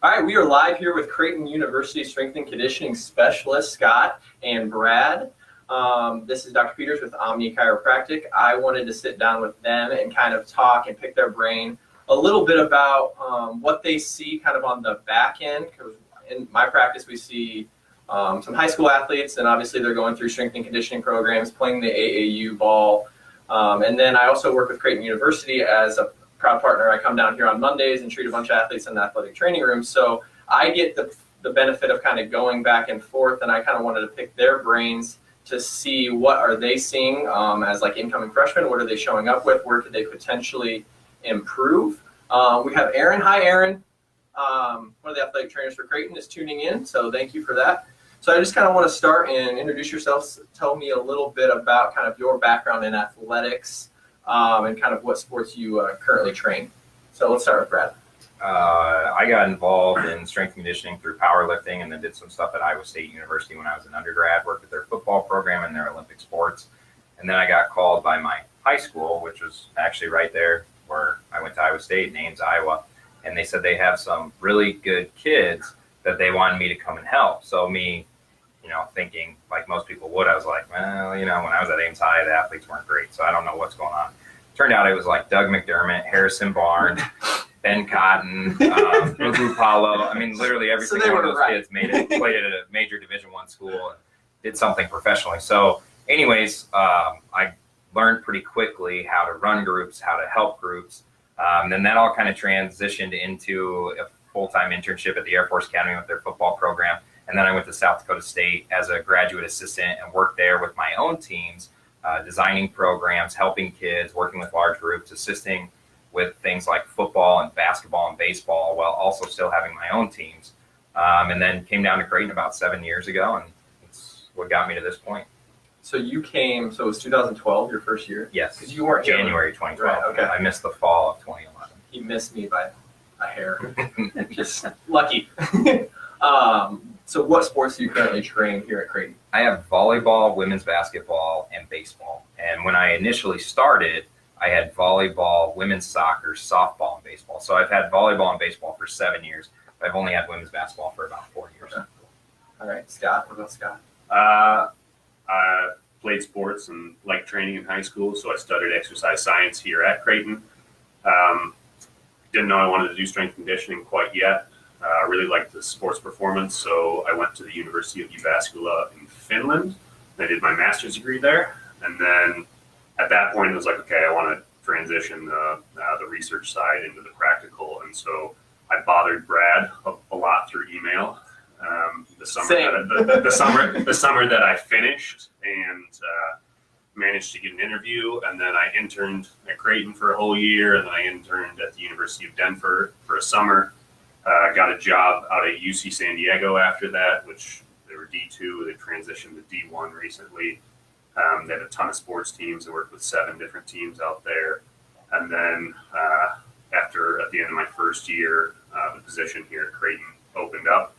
All right, we are live here with Creighton University strength and conditioning specialist Scott and Brad. This is Dr. Peters with Omni Chiropractic. I wanted to sit down with them and kind of talk and pick their brain a little bit about what they see kind of on the back end. Because in my practice, we see some high school athletes, and obviously they're going through strength and conditioning programs, playing the AAU ball. And then I also work with Creighton University as a proud partner. I come down here on Mondays and treat a bunch of athletes in the athletic training room. So I get the benefit of kind of going back and forth, and I kind of wanted to pick their brains to see what are they seeing as like incoming freshmen, what are they showing up with, where could they potentially improve. We have Aaron. Hi, Aaron. One of the athletic trainers for Creighton is tuning in, so thank you for that. So I just kind of want to start and introduce yourselves. Tell me a little bit about kind of your background in athletics and kind of what sports you currently train. So let's start with Brad. I got involved in strength conditioning through powerlifting, and then did some stuff at Iowa State University when I was an undergrad, worked with their football program and their Olympic sports. And then I got called by my high school, which was actually right there where I went to Iowa State in Ames, Iowa. And they said they have some really good kids that they wanted me to come and help. So me, thinking like most people would, I was like, well, when I was at Ames High, the athletes weren't great, so I don't know what's going on. Turned out it was like Doug McDermott, Harrison Barnes, Ben Cotton, Ubu Paulo. I mean, literally every single one of those kids played at a major Division I school and did something professionally. So anyways, I learned pretty quickly how to run groups, how to help groups. Then that all kind of transitioned into a full-time internship at the Air Force Academy with their football program. And then I went to South Dakota State as a graduate assistant and worked there with my own teams, designing programs, helping kids, working with large groups, assisting with things like football and basketball and baseball, while also still having my own teams. And then came down to Creighton about 7 years ago, and it's what got me to this point. So you came, so it was 2012, your first year? Yes. Because you weren't January 2012. Right, okay. I missed the fall of 2011. He missed me by a hair. Just lucky. So what sports do you currently train here at Creighton? I have volleyball, women's basketball, and baseball. And when I initially started, I had volleyball, women's soccer, softball, and baseball. So I've had volleyball and baseball for 7 years. But I've only had women's basketball for about 4 years. Okay. All right, Scott. What about Scott? I played sports and liked training in high school, so I studied exercise science here at Creighton. Didn't know I wanted to do strength conditioning quite yet. I really liked the sports performance, so I went to the University of Jyväskylä in Finland. I did my master's degree there, and then at that point it was like, okay, I want to transition the research side into the practical, and so I bothered Brad a lot through email. The summer that I finished and managed to get an interview, and then I interned at Creighton for a whole year, and then I interned at the University of Denver for a summer. Got a job out at UC San Diego after that, which they were D2. They transitioned to D1 recently. They had a ton of sports teams. I worked with 7 different teams out there. And then at the end of my first year, the position here at Creighton opened up,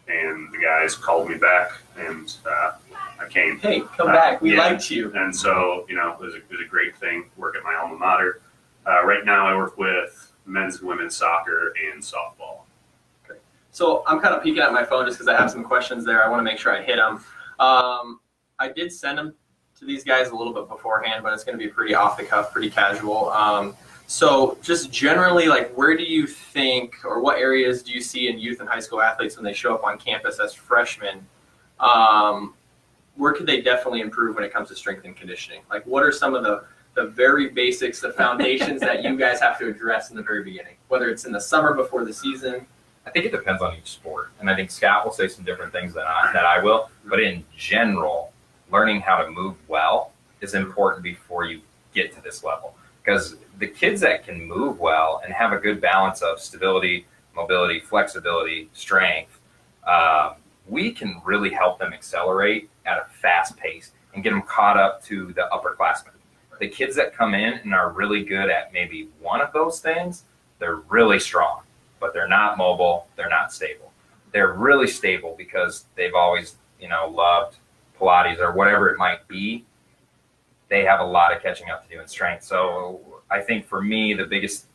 and the guys called me back, and I came. Hey, come back. We liked you. And so, it was a great thing to work at my alma mater. Right now I work with men's and women's soccer and softball. Okay. So I'm kind of peeking at my phone just because I have some questions there. I want to make sure I hit them. I did send them to these guys a little bit beforehand, but it's going to be pretty off the cuff, pretty casual. So just generally, like, where do you think, or what areas do you see in youth and high school athletes when they show up on campus as freshmen? Where could they definitely improve when it comes to strength and conditioning? Like, what are some of the very basics, the foundations that you guys have to address in the very beginning, whether it's in the summer before the season? I think it depends on each sport. And I think Scott will say some different things than I will. But in general, learning how to move well is important before you get to this level. Because the kids that can move well and have a good balance of stability, mobility, flexibility, strength, we can really help them accelerate at a fast pace and get them caught up to the upperclassmen. The kids that come in and are really good at maybe one of those things, they're really strong, but they're not mobile, they're not stable. They're really stable because they've always, loved Pilates or whatever it might be. They have a lot of catching up to do in strength. So I think for me, the biggest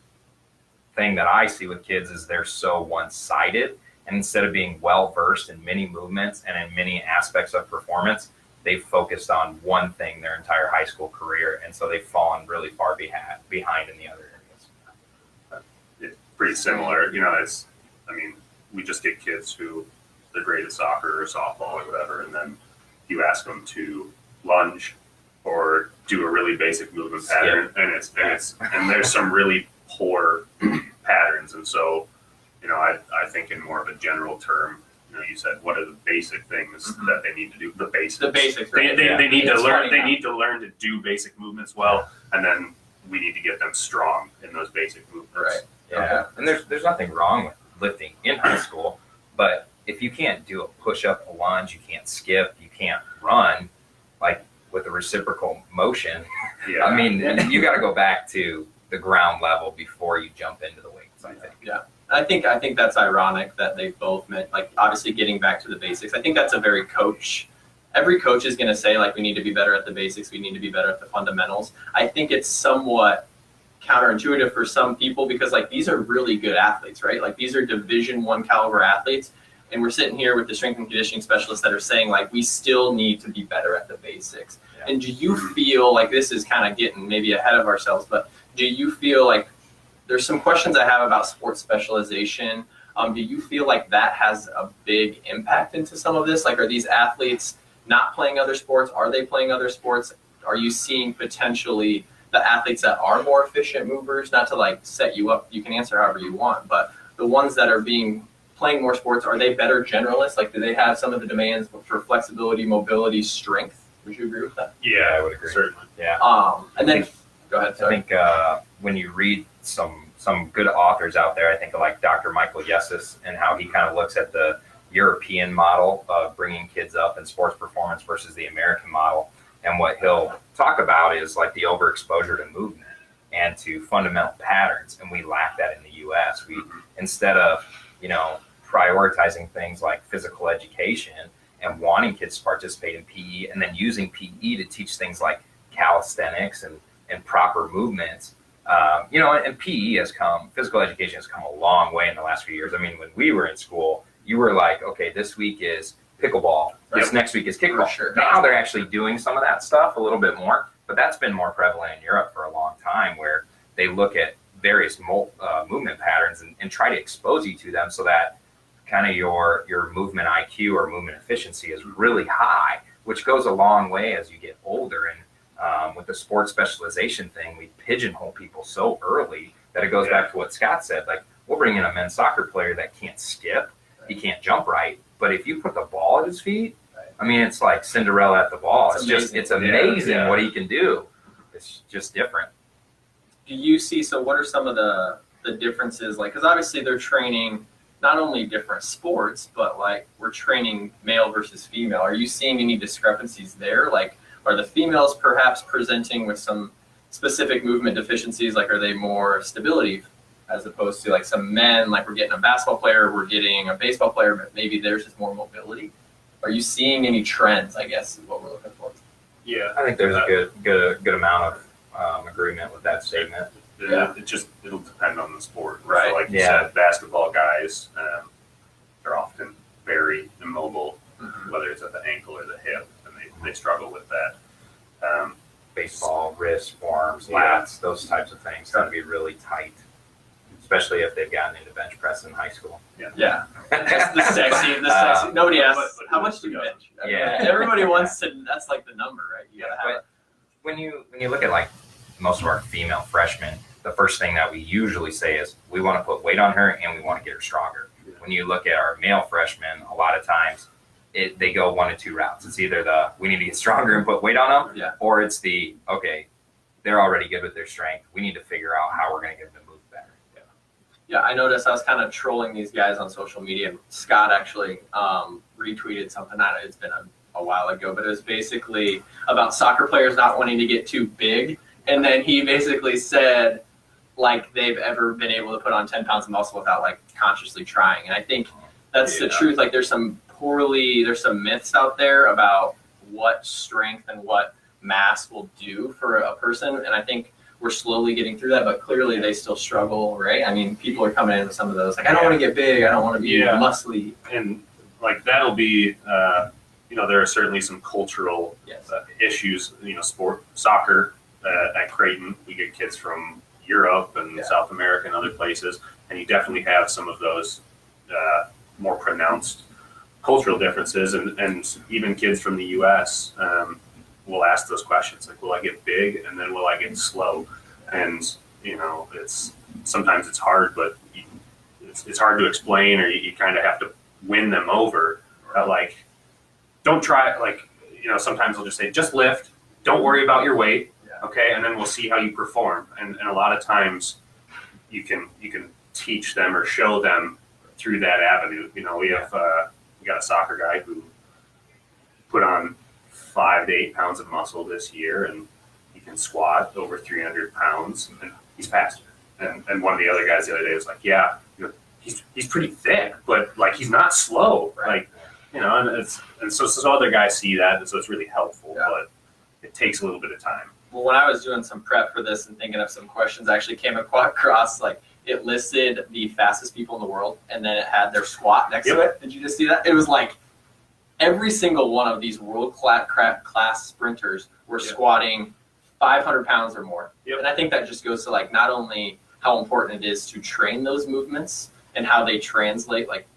thing that I see with kids is they're so one-sided, and instead of being well-versed in many movements and in many aspects of performance, they've focused on one thing their entire high school career, and so they've fallen really far behind in the other areas. It's pretty similar. We just get kids who they're great at soccer or softball or whatever, and then you ask them to lunge or do a really basic movement pattern, and there's some really poor patterns. And so, I think in more of a general term, you said, what are the basic things that they need to do? The basics. The basics. They need to learn. They now. need to learn to do basic movements well, and then we need to get them strong in those basic movements. Right. Yeah, and there's nothing wrong with lifting in high school, but if you can't do a push-up, a lunge, you can't skip, you can't run, like with a reciprocal motion. Yeah. I mean, you got to go back to the ground level before you jump into the weights, I think. Yeah. I think that's ironic that they both meant, like, obviously getting back to the basics. I think that's a very every coach is going to say, like, we need to be better at the basics. We need to be better at the fundamentals. I think it's somewhat counterintuitive for some people because, like, these are really good athletes, right? Like, these are Division I caliber athletes. And we're sitting here with the strength and conditioning specialists that are saying, like, we still need to be better at the basics. Yeah. And do you feel like this is kind of getting maybe ahead of ourselves, but do you feel like there's some questions I have about sports specialization? Do you feel like that has a big impact into some of this? Like, are these athletes not playing other sports? Are they playing other sports? Are you seeing potentially the athletes that are more efficient movers, not to like set you up, you can answer however you want, but the ones that are playing more sports, are they better generalists? Like, do they have some of the demands for flexibility, mobility, strength? Would you agree with that? Yeah, I would agree. Certainly. Yeah. And then, go ahead. Sorry. I think when you read some good authors out there, I think like Dr. Michael Yessis and how he kind of looks at the European model of bringing kids up in sports performance versus the American model. And what he'll talk about is like the overexposure to movement and to fundamental patterns. And we lack that in the U.S. We, instead of, prioritizing things like physical education and wanting kids to participate in PE and then using PE to teach things like calisthenics and proper movements. And physical education has come a long way in the last few years. I mean, when we were in school, you were like, okay, this week is pickleball. This next week is kickball. Sure. Now they're actually doing some of that stuff a little bit more, but that's been more prevalent in Europe for a long time, where they look at various movement patterns and try to expose you to them so that kind of your movement IQ or movement efficiency is really high, which goes a long way as you get older. And with the sports specialization thing, we pigeonhole people so early that it goes back to what Scott said. Like, we'll bring in a men's soccer player that can't skip, he can't jump right, but if you put the ball at his feet, I mean, it's like Cinderella at the ball. It's amazing what he can do. It's just different. Do you see, so what are some of the differences? Like, because obviously they're training not only different sports, but like we're training male versus female. Are you seeing any discrepancies there? Like, are the females perhaps presenting with some specific movement deficiencies? Like, are they more stability as opposed to like some men, like we're getting a basketball player, we're getting a baseball player, but maybe theirs is more mobility? Are you seeing any trends, I guess, is what we're looking for? Yeah. I think there's a good amount of agreement with that statement. It'll depend on the sport. Right. So like you said, basketball guys, they're often very immobile, whether it's at the ankle or the hip, and they struggle with that. Baseball, wrists, forearms, lats, those types of things got to be really tight, especially if they've gotten into bench press in high school. Yeah. the sexy. Nobody asks, how much do you bench? Everybody wants to, that's like the number, right? You gotta have it. When you look at like most of our female freshmen, the first thing that we usually say is we want to put weight on her and we want to get her stronger. Yeah. When you look at our male freshmen, a lot of times they go one of two routes. It's either we need to get stronger and put weight on them, or it's they're already good with their strength. We need to figure out how we're going to get them to move better. Yeah, I noticed I was kind of trolling these guys on social media. Scott actually retweeted something. It's been a while ago, but it was basically about soccer players not wanting to get too big. And then he basically said, like, they've ever been able to put on 10 pounds of muscle without like consciously trying. And I think that's the truth. Like, there's some myths out there about what strength and what mass will do for a person. And I think we're slowly getting through that, but clearly they still struggle, right? I mean, people are coming in with some of those, like, I don't want to get big, I don't want to be muscly. And like that'll be, there are certainly some cultural issues. Soccer at Creighton, we get kids from Europe and South America and other places, and you definitely have some of those more pronounced cultural differences, and even kids from the U.S. Will ask those questions like, will I get big, and then will I get slow? And sometimes it's hard, but it's hard to explain, or you kind of have to win them over. Like, don't try, like, sometimes they'll just say, just lift, don't worry about your weight, okay, and then we'll see how you perform. And a lot of times you can teach them or show them through that avenue. We got a soccer guy who put on 5 to 8 pounds of muscle this year, and he can squat over 300 pounds, and he's faster. And one of the other guys the other day was like, he's pretty thick, but like he's not slow, like, and so other guys see that, and so it's really helpful, but it takes a little bit of time. Well, when I was doing some prep for this and thinking of some questions, I actually came across, like, it listed the fastest people in the world, and then it had their squat next to it. Did you just see that? It was like every single one of these world-class sprinters were squatting 500 pounds or more. And I think that just goes to, like, not only how important it is to train those movements and how they translate. Like,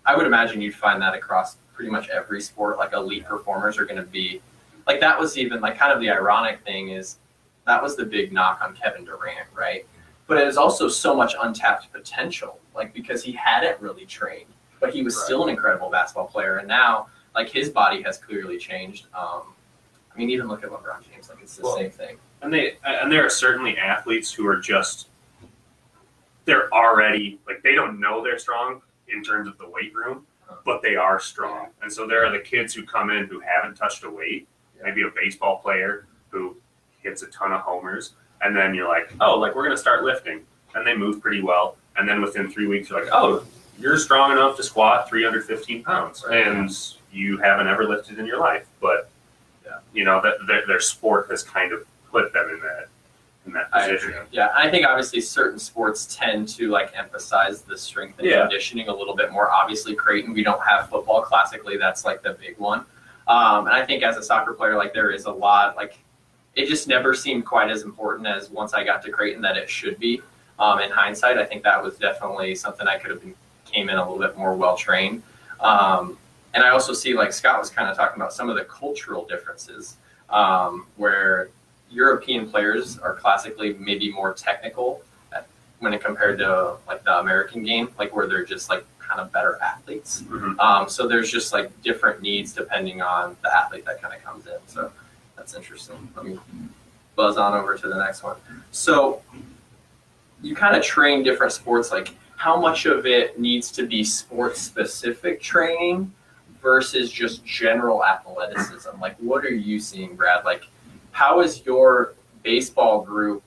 I would imagine you'd find that across pretty much every sport. Like, elite performers are going to be, like, that was even, like, kind of the ironic thing is that was the big knock on Kevin Durant, right? But it is also so much untapped potential, like, because he hadn't really trained, but he was still an incredible basketball player. And now, like, his body has clearly changed. I mean, even look at LeBron James, like, it's the same thing. And there are certainly athletes who are just, they're already, like, they don't know they're strong in terms of the weight room, but they are strong. And so there are the kids who come in who haven't touched a weight, maybe a baseball player who hits a ton of homers, and then you're like, oh, like, we're going to start lifting. And they move pretty well. And then within 3 weeks, you're like, oh, you're strong enough to squat 315 pounds. And you haven't ever lifted in your life. But, that their sport has kind of put them in that position. Yeah, I think obviously certain sports tend to, like, emphasize the strength and conditioning a little bit more. Obviously, Creighton, we don't have football classically. That's, like, the big one. And I think as a soccer player, like, there is a lot, like, it just never seemed quite as important as once I got to Creighton that it should be. In hindsight, I think that was definitely something I could have came in a little bit more well-trained. And I also see, like Scott was kind of talking about, some of the cultural differences where European players are classically maybe more technical when it compared to, like, the American game, like, where they're just, like, kind of better athletes. So there's just, like, different needs depending on the athlete that kind of comes in. So that's interesting. Let me buzz on over to the next one. So you kind of train different sports. Like, how much of it needs to be sport-specific training versus just general athleticism? Like, what are you seeing, Brad? Like, how is your baseball group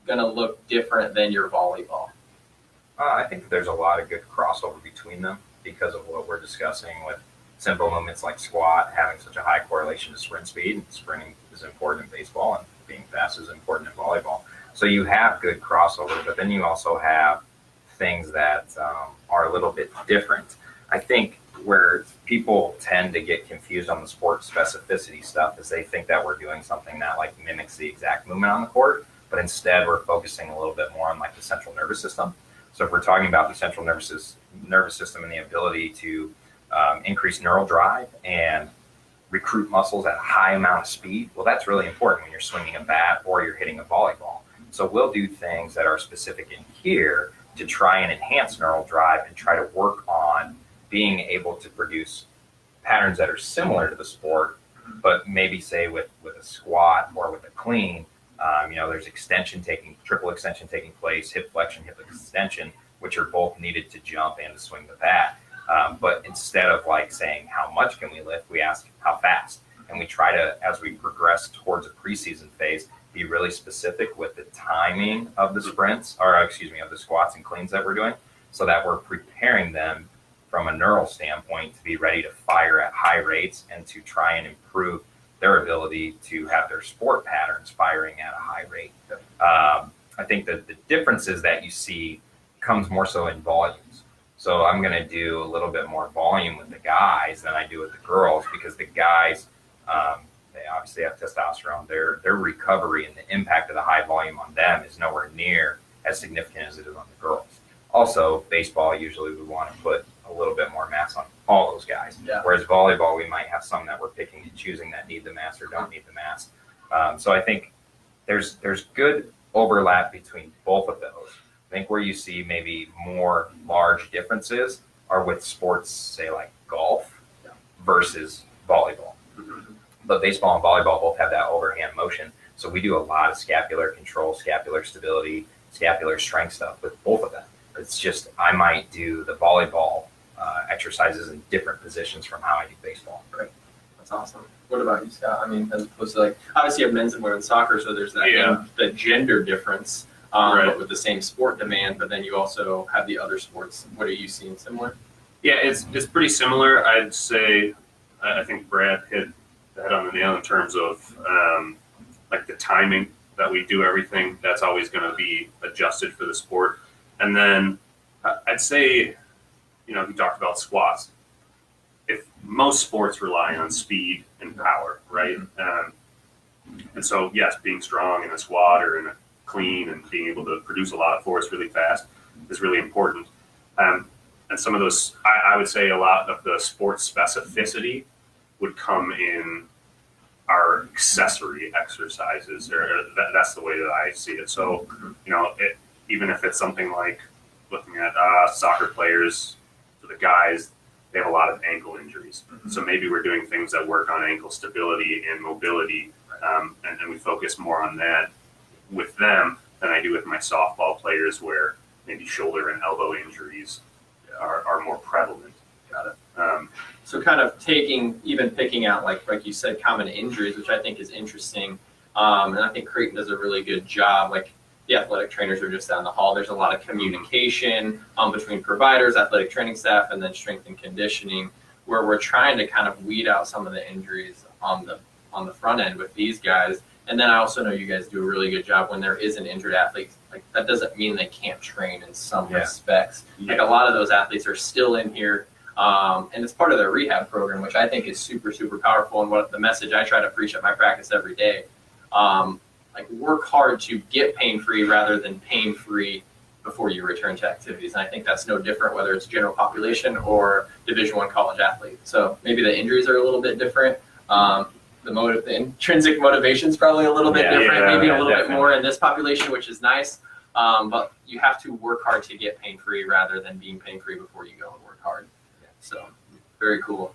going to look different than your volleyball? I think there's a lot of good crossover between them because of what we're discussing with simple movements like squat having such a high correlation to sprint speed, and sprinting is important in baseball and being fast is important in volleyball. So you have good crossover, but then you also have things that are a little bit different. I think where people tend to get confused on the sport specificity stuff is they think that we're doing something that, like, mimics the exact movement on the court, but instead we're focusing a little bit more on, like, the central nervous system. So if we're talking about the central nervous system and the ability to increase neural drive and recruit muscles at a high amount of speed, well, that's really important when you're swinging a bat or you're hitting a volleyball. So we'll do things that are specific in here to try and enhance neural drive and try to work on being able to produce patterns that are similar to the sport, but maybe say with a squat or with a clean, there's triple extension taking place, hip flexion, hip extension, which are both needed to jump and to swing the bat. But instead of, like, saying how much can we lift, we ask how fast. And we try to, as we progress towards a preseason phase, be really specific with the timing of the sprints, of the squats and cleans that we're doing, so that we're preparing them from a neural standpoint to be ready to fire at high rates and to try and improve their ability to have their sport patterns firing at a high rate. I think that the differences that you see comes more so in volumes. So I'm going to do a little bit more volume with the guys than I do with the girls, because the guys, they obviously have testosterone. Their recovery and the impact of the high volume on them is nowhere near as significant as it is on the girls. Also, baseball, usually we want to put a little bit more mass on all those guys. Yeah. Whereas volleyball, we might have some that we're picking and choosing that need the mass or don't need the mass. So I think there's good overlap between both of those. I think where you see maybe more large differences are with sports, say like golf versus volleyball. But baseball and volleyball both have that overhand motion. So we do a lot of scapular control, scapular stability, scapular strength stuff with both of them. It's just, I might do the volleyball exercises in different positions from how I do baseball. Right. That's awesome. What about you, Scott? I mean, as opposed to like, obviously you have men's and women's soccer, so there's that the gender difference, but with the same sport demand, but then you also have the other sports. What are you seeing similar? Yeah, it's pretty similar. I'd say, I think Brad hit the head on the nail in terms of like the timing that we do everything. That's always going to be adjusted for the sport. And then I'd say, you know, he talked about squats. If most sports rely on speed and power, right? And so, yes, being strong in a squat or in a clean and being able to produce a lot of force really fast is really important. And some of those, I would say a lot of the sports specificity would come in our accessory exercises, or that's the way that I see it. So, you know, even if it's something like looking at soccer players, for the guys, they have a lot of ankle injuries. So maybe we're doing things that work on ankle stability and mobility, and we focus more on that with them than I do with my softball players, where maybe shoulder and elbow injuries are more prevalent. Got it. So kind of picking out, like you said, common injuries, which I think is interesting. And I think Creighton does a really good job. Like the athletic trainers are just down the hall. There's a lot of communication between providers, athletic training staff, and then strength and conditioning, where we're trying to kind of weed out some of the injuries on the front end with these guys. And then I also know you guys do a really good job when there is an injured athlete. Like that doesn't mean they can't train in some respects. Like a lot of those athletes are still in here. And it's part of their rehab program, which I think is super, super powerful. And what the message I try to preach at my practice every day, like work hard to get pain-free rather than pain-free before you return to activities. And I think that's no different whether it's general population or Division I college athlete. So maybe the injuries are a little bit different. The intrinsic motivation is probably a little bit different, maybe a little bit more in this population, which is nice. But you have to work hard to get pain-free rather than being pain-free before you go and work hard. So very cool.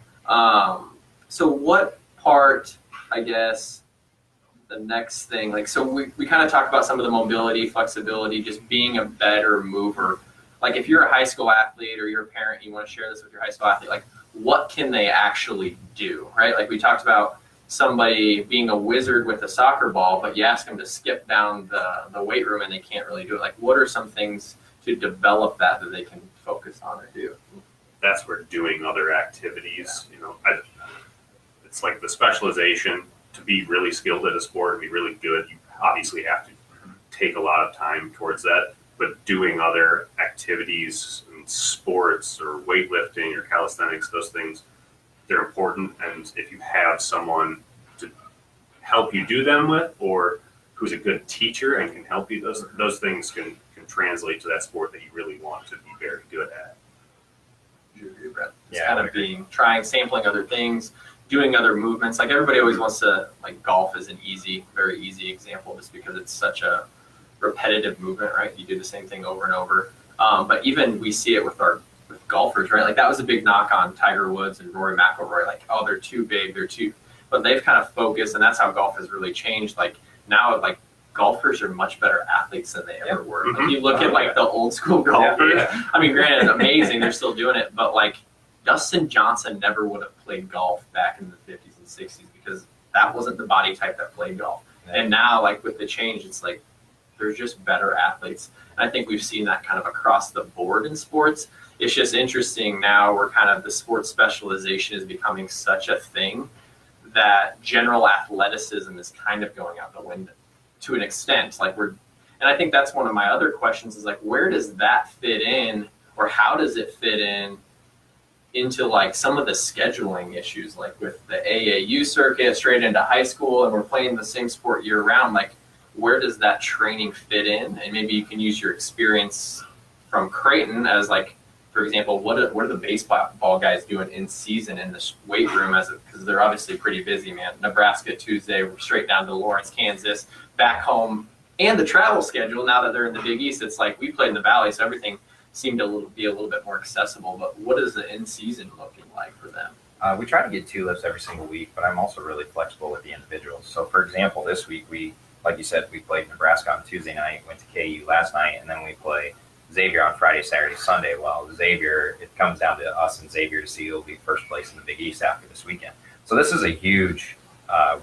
So what part, I guess, the next thing, like, so we kind of talked about some of the mobility, flexibility, just being a better mover. Like if you're a high school athlete or you're a parent, you want to share this with your high school athlete, like what can they actually do, right? Like we talked about somebody being a wizard with a soccer ball, but you ask them to skip down the weight room and they can't really do it. Like what are some things to develop that they can focus on or do? That's where doing other activities, you know, it's like the specialization. To be really skilled at a sport and be really good, you obviously have to take a lot of time towards that. But doing other activities and sports or weightlifting or calisthenics, those things, they're important. And if you have someone to help you do them with, or who's a good teacher and can help you, those things can translate to that sport that you really want to be very good at. You agree, Brett? It's kind of sampling other things, doing other movements. Like everybody always wants to, like golf is an very easy example just because it's such a repetitive movement, right? You do the same thing over and over. But even we see it with golfers, right? Like that was a big knock on Tiger Woods and Rory McIlroy. Like, oh, they're too big, but they've kind of focused, and that's how golf has really changed. Like now, like golfers are much better athletes than they ever were. Like you look at like the old school golfers. I mean, granted, amazing, they're still doing it, but like Dustin Johnson never would have played golf back in the 50s and 60s because that wasn't the body type that played golf. And now, like with the change, it's like they're just better athletes. And I think we've seen that kind of across the board in sports. It's just interesting now where kind of the sports specialization is becoming such a thing that general athleticism is kind of going out the window to an extent. And I think that's one of my other questions is like, where does that fit in, or how does it fit in into like some of the scheduling issues, like with the AAU circuit straight into high school, and we're playing the same sport year round. Like, where does that training fit in? And maybe you can use your experience from Creighton as like, for example, what are the baseball guys doing in season in the weight room because they're obviously pretty busy, man. Nebraska Tuesday, we're straight down to Lawrence, Kansas, back home. And the travel schedule, now that they're in the Big East, it's like we played in the Valley, so everything seemed to be a little bit more accessible. But what is the in-season looking like for them? We try to get 2 lifts every single week, but I'm also really flexible with the individuals. So, for example, this week, like you said, we played Nebraska on Tuesday night, went to KU last night, and then we play Xavier on Friday, Saturday, Sunday. Well, Xavier, it comes down to us and Xavier to see who will be first place in the Big East after this weekend. So this is a huge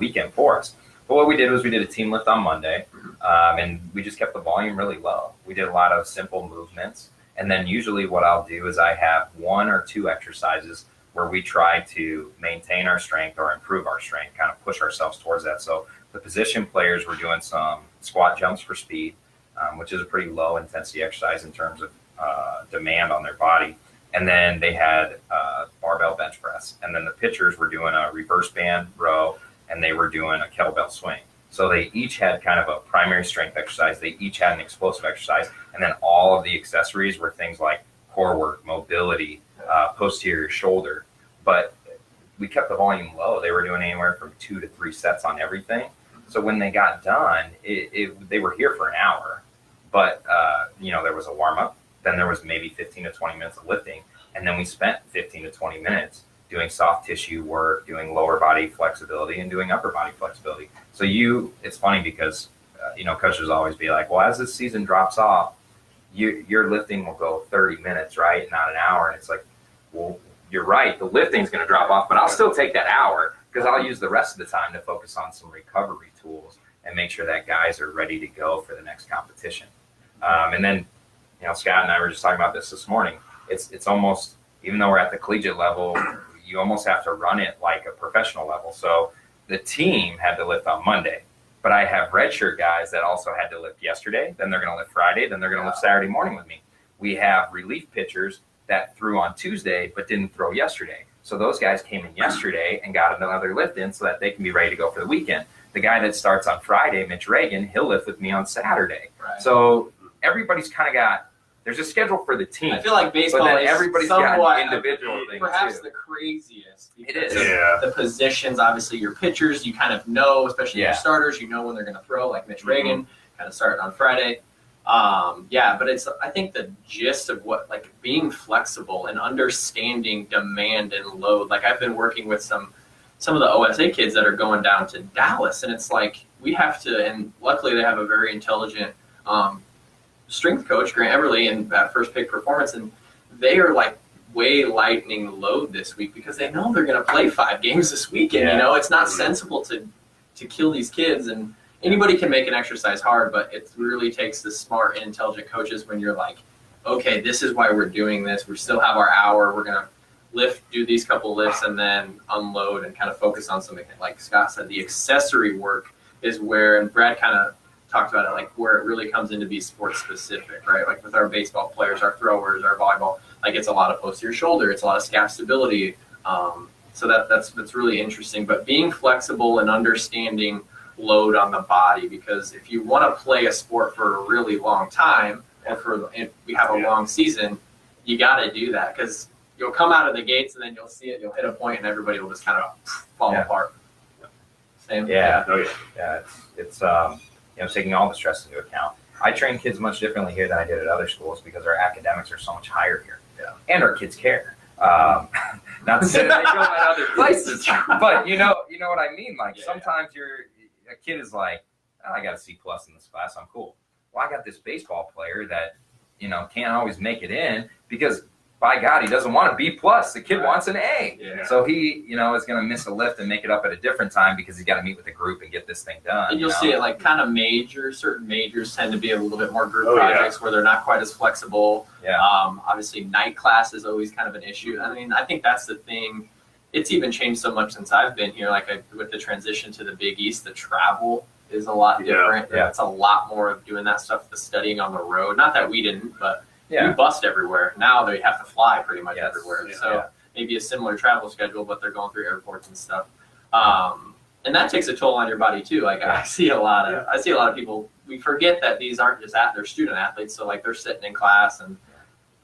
weekend for us. But what we did was we did a team lift on Monday, and we just kept the volume really low. We did a lot of simple movements. And then usually what I'll do is I have 1 or 2 exercises where we try to maintain our strength or improve our strength, kind of push ourselves towards that. So the position players were doing some squat jumps for speed, which is a pretty low intensity exercise in terms of demand on their body. And then they had barbell bench press. And then the pitchers were doing a reverse band row, and they were doing a kettlebell swing. So they each had kind of a primary strength exercise. They each had an explosive exercise. And then all of the accessories were things like core work, mobility, posterior shoulder. But we kept the volume low. They were doing anywhere from 2 to 3 sets on everything. So when they got done, they were here for an hour. But, there was a warm-up. Then there was maybe 15 to 20 minutes of lifting. And then we spent 15 to 20 minutes doing soft tissue work, doing lower body flexibility, and doing upper body flexibility. So it's funny because, coaches always be like, well, as this season drops off, your lifting will go 30 minutes, right? Not an hour. And it's like, well, you're right. The lifting's going to drop off, but I'll still take that hour because I'll use the rest of the time to focus on some recovery tools and make sure that guys are ready to go for the next competition. And then, Scott and I were just talking about this morning. It's almost, even though we're at the collegiate level, you almost have to run it like a professional level. So the team had to lift on Monday, but I have redshirt guys that also had to lift yesterday. Then they're going to lift Friday. Then they're going to lift Saturday morning with me. We have relief pitchers that threw on Tuesday but didn't throw yesterday. So those guys came in yesterday and got another lift in so that they can be ready to go for the weekend. The guy that starts on Friday, Mitch Reagan, he'll lift with me on Saturday. Right. So everybody's kind of got, there's a schedule for the team. I feel like baseball but then is everybody's somewhat got individual things perhaps too. The craziest. It is. Yeah. The positions, obviously your pitchers, you kind of know, especially your starters, you know when they're going to throw, like Mitch Reagan, kind of starting on Friday. But I think the gist of what, like being flexible and understanding demand and load. Like I've been working with some of the OSA kids that are going down to Dallas, and it's like we have to, and luckily they have a very intelligent strength coach, Grant Everly, and that First Pick Performance, and they are like way lightening the load this week because they know they're going to play 5 games this weekend. Yeah. It's not sensible to kill these kids, and anybody can make an exercise hard, but it really takes the smart and intelligent coaches when you're like, okay, this is why we're doing this. We still have our hour. We're going to do these couple lifts, and then unload and kind of focus on something. Like Scott said, the accessory work is where, and Brad kind of talked about it, like where it really comes into be sports specific, right? Like with our baseball players, our throwers, our volleyball, like it's a lot of posterior shoulder, it's a lot of scap stability. So that's really interesting. But being flexible and understanding load on the body, because if you want to play a sport for a really long time, or if we have a long season, you got to do that because you'll come out of the gates and then you'll see it, you'll hit a point and everybody will just kind of fall apart. Same. Yeah. Oh, yeah. Yeah. It's taking all the stress into account. I train kids much differently here than I did at other schools because our academics are so much higher here. Yeah. And our kids care. Not to say that they don't at other places, but you know what I mean? Like sometimes a kid is like, oh, I got a C+ in this class, I'm cool. Well, I got this baseball player that, can't always make it in because by God, he doesn't want a B+. The kid wants an A. Yeah. So he, is going to miss a lift and make it up at a different time because he's got to meet with the group and get this thing done. And you'll see it like kind of certain majors tend to be a little bit more group projects where they're not quite as flexible. Yeah. Obviously night class is always kind of an issue. I mean, I think that's the thing it's even changed so much since I've been here. Like with the transition to the Big East, the travel is a lot different. Yeah. It's a lot more of doing that stuff, the studying on the road. Not that we didn't, but we bust everywhere. Now they have to fly pretty much everywhere. Yeah. So maybe a similar travel schedule, but they're going through airports and stuff. And that takes a toll on your body too. Like I see a lot of people. We forget that these aren't just they're student athletes. So like they're sitting in class and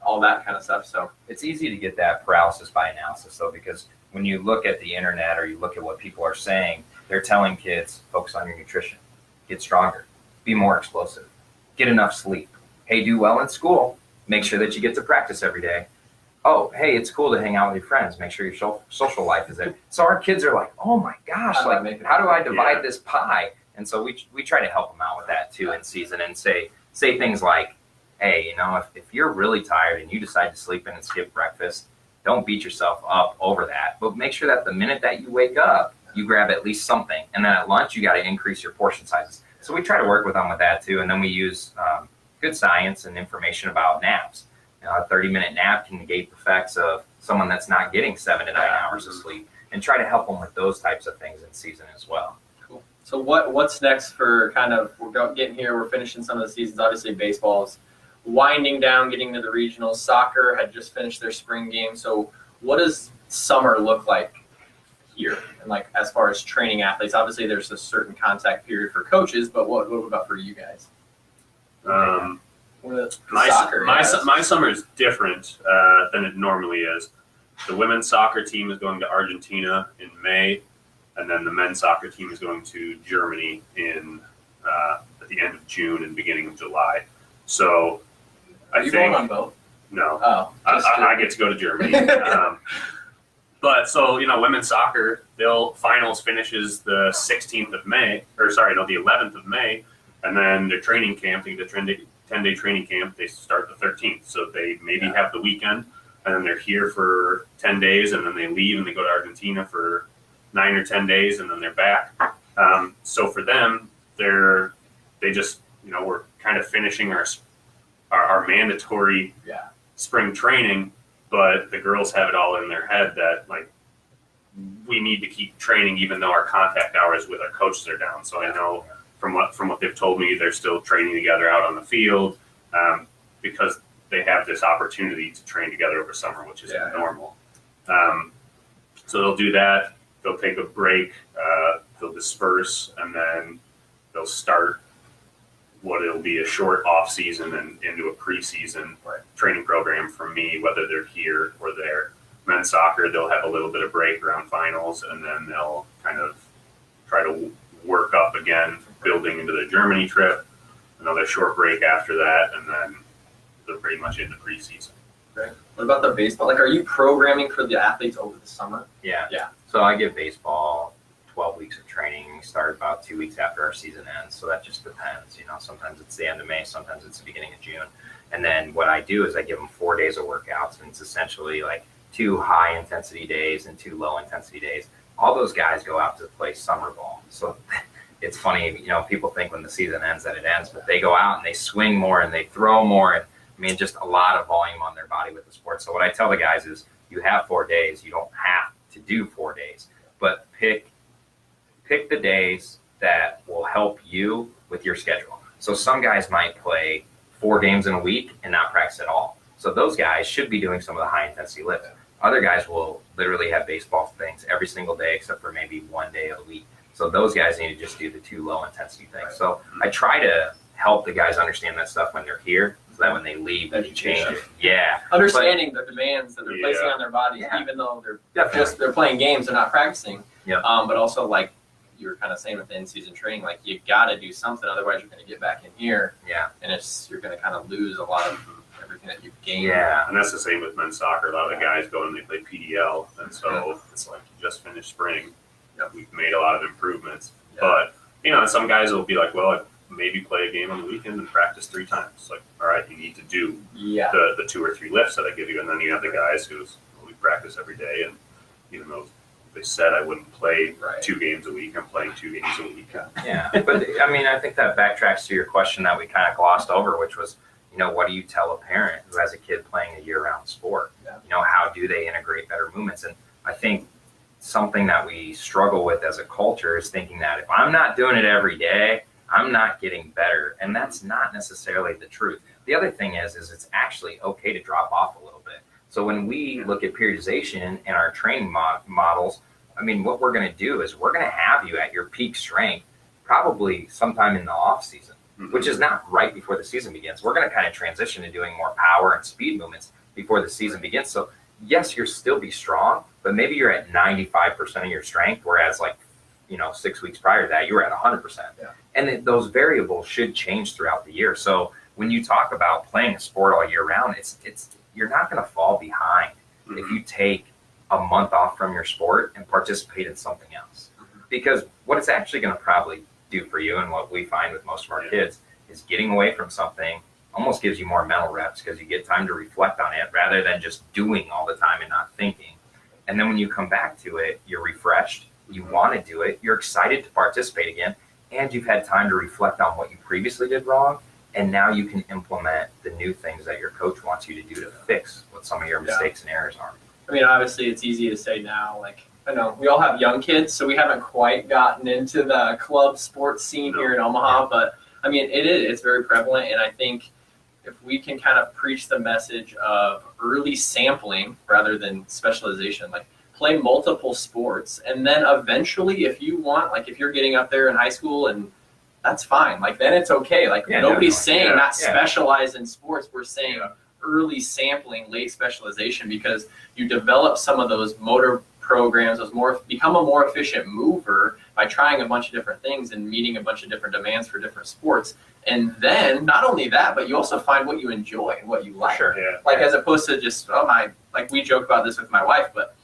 all that kind of stuff. So it's easy to get that paralysis by analysis though, because when you look at the internet or you look at what people are saying, they're telling kids, focus on your nutrition, get stronger, be more explosive, get enough sleep. Hey, do well in school. Make sure that you get to practice every day. Oh, hey, it's cool to hang out with your friends. Make sure your social life is there. So our kids are like, oh my gosh, like how do I divide this pie? And so we try to help them out with that too in season and say things like, hey, you know, if you're really tired and you decide to sleep in and skip breakfast, don't beat yourself up over that. But make sure that the minute that you wake up, you grab at least something. And then at lunch, you got to increase your portion sizes. So we try to work with them with that too. And then we use good science and information about naps. You know, a 30-minute nap can negate the effects of someone that's not getting 7 to 9 hours of sleep, and try to help them with those types of things in season as well. Cool. So what's next for kind of, we're getting here, we're finishing some of the seasons. Obviously baseball's winding down, getting to the regionals. Soccer had just finished their spring game. So what does summer look like here? And like as far as training athletes, obviously there's a certain contact period for coaches, but what about for you guys? My summer is different than it normally is. The women's soccer team is going to Argentina in May, and then the men's soccer team is going to Germany at the end of June and beginning of July. So Are you going on both? No. Oh, I get to go to Germany. But so, you know, women's soccer, finals finishes the 16th of May, the 11th of May, and then their training camp, the 10-day training camp, they start the 13th. So they maybe have the weekend, and then they're here for 10 days, and then they leave and they go to Argentina for 9 or 10 days, and then they're back. So for them, they just, you know, we're kind of finishing our mandatory spring training, but the girls have it all in their head that like we need to keep training even though our contact hours with our coaches are down. So I know from what they've told me, they're still training together out on the field because they have this opportunity to train together over summer, which is normal. So they'll do that. They'll take a break. They'll disperse, and then they'll start what it'll be a short off season and into a preseason training program for me, whether they're here or there. Men's soccer, they'll have a little bit of break around finals, and then they'll kind of try to work up again, building into the Germany trip. Another short break after that, and then they're pretty much into preseason. Okay. What about the baseball? Like, are you programming for the athletes over the summer? Yeah. So I give baseball 12 weeks of training. We start about 2 weeks after our season ends. So that just depends. You know, sometimes it's the end of May, sometimes it's the beginning of June. And then what I do is I give them 4 days of workouts, and it's essentially like 2 high intensity days and 2 low intensity days. All those guys go out to play summer ball. So it's funny, you know, people think when the season ends that it ends, but they go out and they swing more and they throw more. And I mean, just a lot of volume on their body with the sport. So what I tell the guys is you have 4 days. You don't have to do 4 days, but pick the days that will help you with your schedule. So some guys might play 4 games in a week and not practice at all. So those guys should be doing some of the high intensity lifts. Other guys will literally have baseball things every single day except for maybe 1 day of the week. So those guys need to just do the 2 low intensity things. So I try to help the guys understand that stuff when they're here, so that when they leave, they can change it. Yeah. Understanding the demands that they're placing on their bodies, even though they're playing games, they're not practicing. Yeah. But also, like you were kind of saying with the in-season training, like you got to do something, otherwise you're going to get back in here. Yeah. And you're going to kind of lose a lot of everything that you've gained. Yeah. And that's the same with men's soccer. A lot of the guys go and they play PDL, and so it's like you just finished spring. We've made a lot of improvements, but you know, some guys will be like, well, I maybe play a game on the weekend and practice 3 times. Like, all right, you need to do the 2 or 3 lifts that I give you, and then you have the guys we practice every day, and even though they said I wouldn't play 2 games a week, I'm playing 2 games a week. Yeah, but I mean, I think that backtracks to your question that we kind of glossed over, which was, you know, what do you tell a parent who has a kid playing a year-round sport? You know, how do they integrate better movements? And I think something that we struggle with as a culture is thinking that if I'm not doing it every day, I'm not getting better. And that's not necessarily the truth. The other thing is it's actually okay to drop off a little bit. So when we look at periodization in our training models, I mean, what we're going to do is we're going to have you at your peak strength probably sometime in the off season, which is not right before the season begins. We're going to kind of transition to doing more power and speed movements before the season begins. So yes, you'll still be strong, but maybe you're at 95% of your strength, whereas 6 weeks prior to that, you were at 100%. Yeah. And those variables should change throughout the year. So when you talk about playing a sport all year round, it's you're not going to fall behind if you take a month off from your sport and participate in something else. Because what it's actually going to probably do for you, and what we find with most of our kids, is getting away from something almost gives you more mental reps because you get time to reflect on it rather than just doing all the time and not thinking. And then when you come back to it, you're refreshed, you want to do it, you're excited to participate again, and you've had time to reflect on what you previously did wrong. And now you can implement the new things that your coach wants you to do to fix what some of your mistakes and errors are. I mean, obviously, it's easy to say now. I know we all have young kids, so we haven't quite gotten into the club sports scene here in Omaha. But I mean, it's very prevalent, and I think if we can kind of preach the message of early sampling rather than specialization, play multiple sports, and then eventually, if you want, if you're getting up there in high school and that's fine. Then it's okay. Nobody's saying not specialize in sports. We're saying early sampling, late specialization, because you develop some of those motor programs, become a more efficient mover by trying a bunch of different things and meeting a bunch of different demands for different sports. And then not only that, but you also find what you enjoy and what you like. Sure. As opposed to just, we joke about this with my wife, but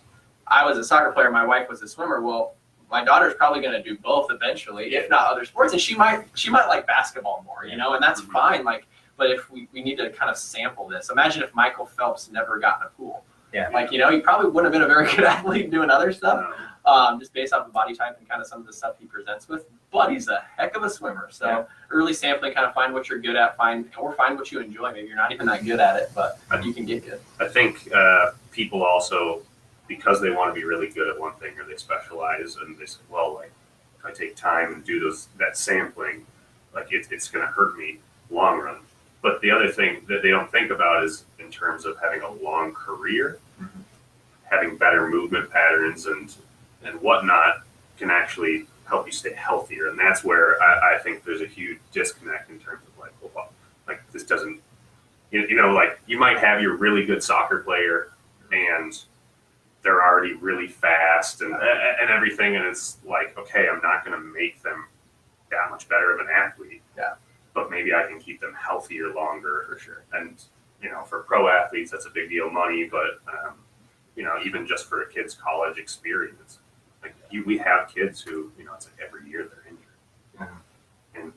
I was a soccer player, my wife was a swimmer. Well, my daughter's probably going to do both eventually, if not other sports, and she might like basketball more, and that's fine. But if we need to kind of sample this, imagine if Michael Phelps never got in a pool. He probably wouldn't have been a very good athlete doing other stuff, just based off the body type and kind of some of the stuff he presents with. But he's a heck of a swimmer. So early sampling, kind of find what you're good at, find what you enjoy. Maybe you're not even that good at it, but you can get good. I think people also, because they want to be really good at one thing, or they specialize, and they say, well, if I take time and do that sampling, it's going to hurt me long run. But the other thing that they don't think about is in terms of having a long career, having better movement patterns and whatnot can actually help you stay healthier. And that's where I think there's a huge disconnect in terms of this doesn't, you might have your really good soccer player and they're already really fast and everything. And it's okay, I'm not going to make them that much better of an athlete. Yeah. But maybe I can keep them healthier longer. For sure. And, for pro athletes, that's a big deal, money. But, even just for a kid's college experience, we have kids who, it's every year they're injured. And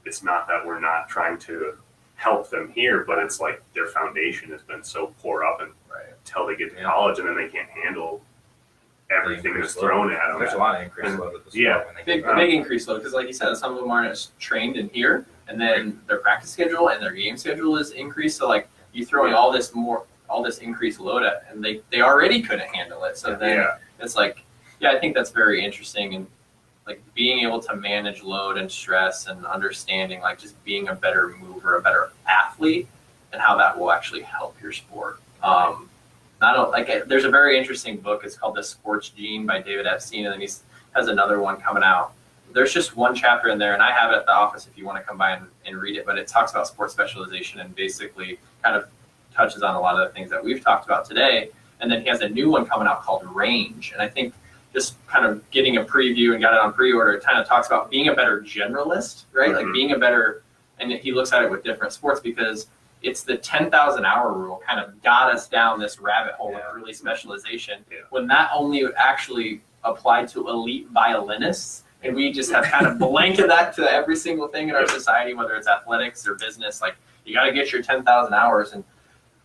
it's not that we're not trying to help them here, but it's their foundation has been so poor up until they get to college, and then they can't handle everything that's thrown at them. There's a lot of increased load with the sport when they big increased load, because like you said, some of them aren't as trained in here, and then their practice schedule and their game schedule is increased. So you throwing all this increased load at, and they already couldn't handle it. So then it's I think that's very interesting, and being able to manage load and stress and understanding just being a better mover, a better athlete, and how that will actually help your sport. There's a very interesting book. It's called The Sports Gene by David Epstein, and then he has another one coming out. There's just one chapter in there, and I have it at the office if you want to come by and read it, but it talks about sports specialization and basically kind of touches on a lot of the things that we've talked about today. And then he has a new one coming out called Range, and I think just kind of getting a preview and got it on pre-order, it kind of talks about being a better generalist, right? Being a better, and he looks at it with different sports, because it's the 10,000 hour rule kind of got us down this rabbit hole of early specialization, when that only actually applied to elite violinists. And we just have kind of blanketed that to every single thing in our society, whether it's athletics or business. You got to get your 10,000 hours. And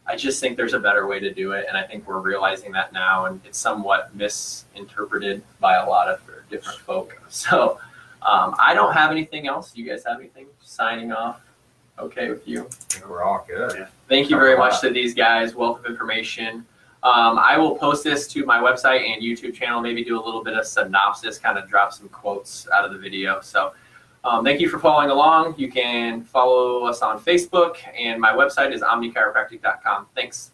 I just think there's a better way to do it. And I think we're realizing that now. And it's somewhat misinterpreted by a lot of different folk. So I don't have anything else. You guys have anything? Signing off. Okay with you? I think we're all good. Thank you very much to these guys. Wealth of information. I will post this to my website and YouTube channel, maybe do a little bit of synopsis, kind of drop some quotes out of the video. So thank you for following along. You can follow us on Facebook, and my website is omnichiropractic.com. Thanks.